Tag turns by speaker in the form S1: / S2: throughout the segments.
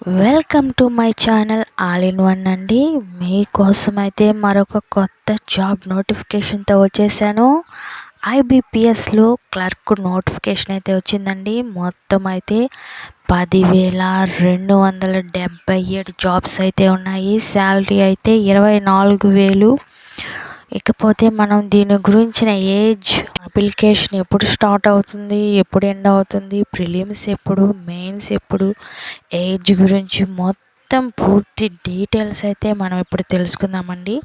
S1: Welcome to my channel all in one అండి. మీకోసం అయితే మరొక కొత్త జాబ్ నోటిఫికేషన్తో వచ్చేసాను. ఐబిపిఎస్లో క్లర్క్ నోటిఫికేషన్ అయితే వచ్చిందండి. మొత్తం అయితే 10,277 జాబ్స్ అయితే ఉన్నాయి. శాలరీ అయితే 24,000. ఇకపోతే మనం దీని గురించిన ఏజ్, అప్లికేషన్ ఎప్పుడు స్టార్ట్ అవుతుంది, ఎప్పుడు ఎండ్ అవుతుంది, ప్రిలిమ్స్ ఎప్పుడు, మెయిన్స్ ఎప్పుడు, ఏజ్ గురించి మొత్తం పూర్తి డీటెయిల్స్ అయితే మనం ఇప్పుడు తెలుసుకుందామండి.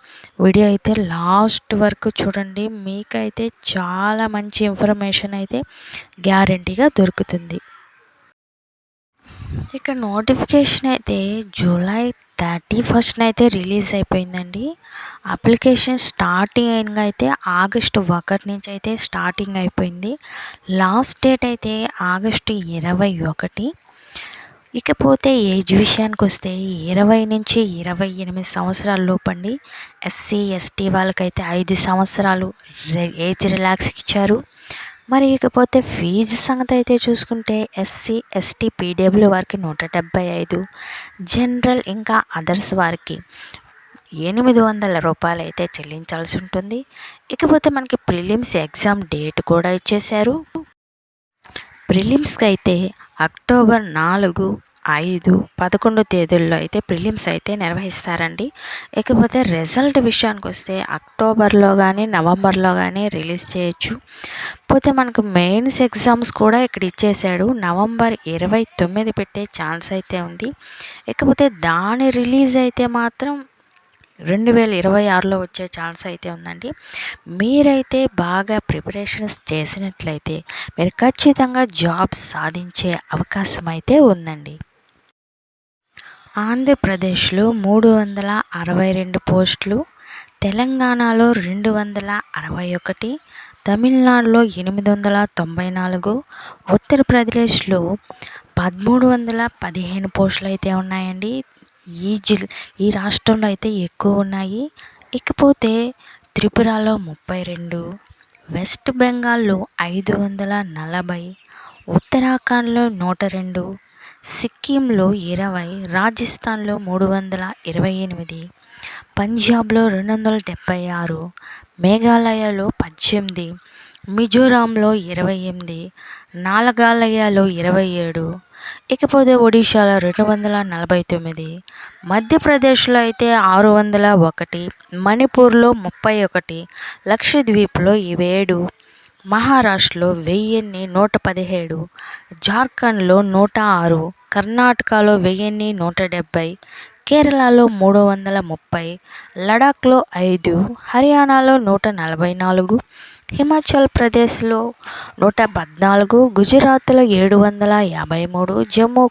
S1: వీడియో అయితే లాస్ట్ వరకు చూడండి. మీకైతే చాలా మంచి ఇన్ఫర్మేషన్ అయితే గ్యారంటీగా దొరుకుతుంది. ఇక నోటిఫికేషన్ అయితే జూలై 31st అయితే రిలీజ్ అయిపోయిందండి. అప్లికేషన్ స్టార్టింగ్ అయితే ఆగస్టు 1 నుంచి అయితే స్టార్టింగ్ అయిపోయింది. లాస్ట్ డేట్ అయితే ఆగస్టు 21. ఇకపోతే ఏజ్ విషయానికి వస్తే 20 నుంచి 28 సంవత్సరాల లోపండి. ఎస్సీ ఎస్టీ వాళ్ళకైతే 5 సంవత్సరాలు ఏజ్ రిలాక్స్ ఇచ్చారు. మరి ఇకపోతే ఫీజు సంగతి అయితే చూసుకుంటే ఎస్సీ ఎస్టీ పీడబ్ల్యూ వారికి 175, జనరల్ ఇంకా అదర్స్ వారికి 800 రూపాయలు అయితే చెల్లించాల్సి ఉంటుంది. ఇకపోతే మనకి ప్రిలిమ్స్ ఎగ్జామ్ డేట్ కూడా ఇచ్చేశారు. ప్రిలిమ్స్కి అయితే అక్టోబర్ 4, 5, 11 తేదీల్లో అయితే ప్రిలిమ్స్ అయితే నిర్వహిస్తారండి. ఇకపోతే రిజల్ట్ విషయానికి వస్తే అక్టోబర్లో కానీ నవంబర్లో కానీ రిలీజ్ చేయొచ్చు. పోతే మనకు మెయిన్స్ ఎగ్జామ్స్ కూడా ఇక్కడ ఇచ్చేసాడు. నవంబర్ 29 పెట్టే ఛాన్స్ అయితే ఉంది. ఇకపోతే దాని రిలీజ్ అయితే మాత్రం 2026లో వచ్చే ఛాన్స్ అయితే ఉందండి. మీరైతే బాగా ప్రిపరేషన్స్ చేసినట్లయితే మీరు ఖచ్చితంగా జాబ్ సాధించే అవకాశం అయితే ఉందండి. ఆంధ్రప్రదేశ్లో 362 పోస్టులు, తెలంగాణలో 261, తమిళనాడులో 894, ఉత్తరప్రదేశ్లో 1315 పోస్టులు అయితే ఉన్నాయండి. ఈ రాష్ట్రంలో అయితే ఎక్కువ ఉన్నాయి. ఇకపోతే త్రిపురలో 32, వెస్ట్ బెంగాల్లో 540, ఉత్తరాఖండ్లో 102, సిక్కింలో 20, రాజస్థాన్లో 328, పంజాబ్లో 276, మేఘాలయలో 18, మిజోరాంలో 28, నాగాలాండ్లో 27, ఇకపోతే ఒడిశాలో 249, మధ్యప్రదేశ్లో అయితే 601, మణిపూర్లో 31, లక్షద్వీప్లో 7, మహారాష్ట్రలో 1117, జార్ఖండ్లో 106, కర్ణాటకలో 1170, కేరళలో 330, లడాఖ్లో 5, హర్యానాలో 144, హిమాచల్ ప్రదేశ్లో 114, గుజరాత్లో 753, జమ్మూ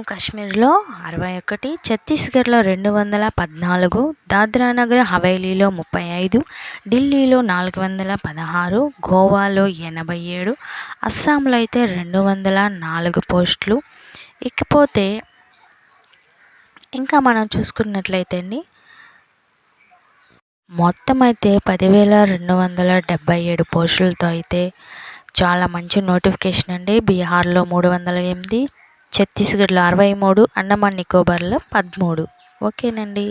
S1: కాశ్మీర్లో 61, ఛత్తీస్గఢ్లో 214, దాద్రా నగర్ హవేలీలో 35, ఢిల్లీలో 416, గోవాలో 87, అస్సాంలో అయితే 204 పోస్టులు. ఇకపోతే ఇంకా మనం చూసుకున్నట్లయితే అండి, మొత్తం అయితే 10,277 పోస్టులతో అయితే చాలా మంచి నోటిఫికేషన్ అండి. బీహార్లో 308, ఛత్తీస్గఢ్లో 63, అండమాన్ నికోబార్లో 13. ఓకేనండి.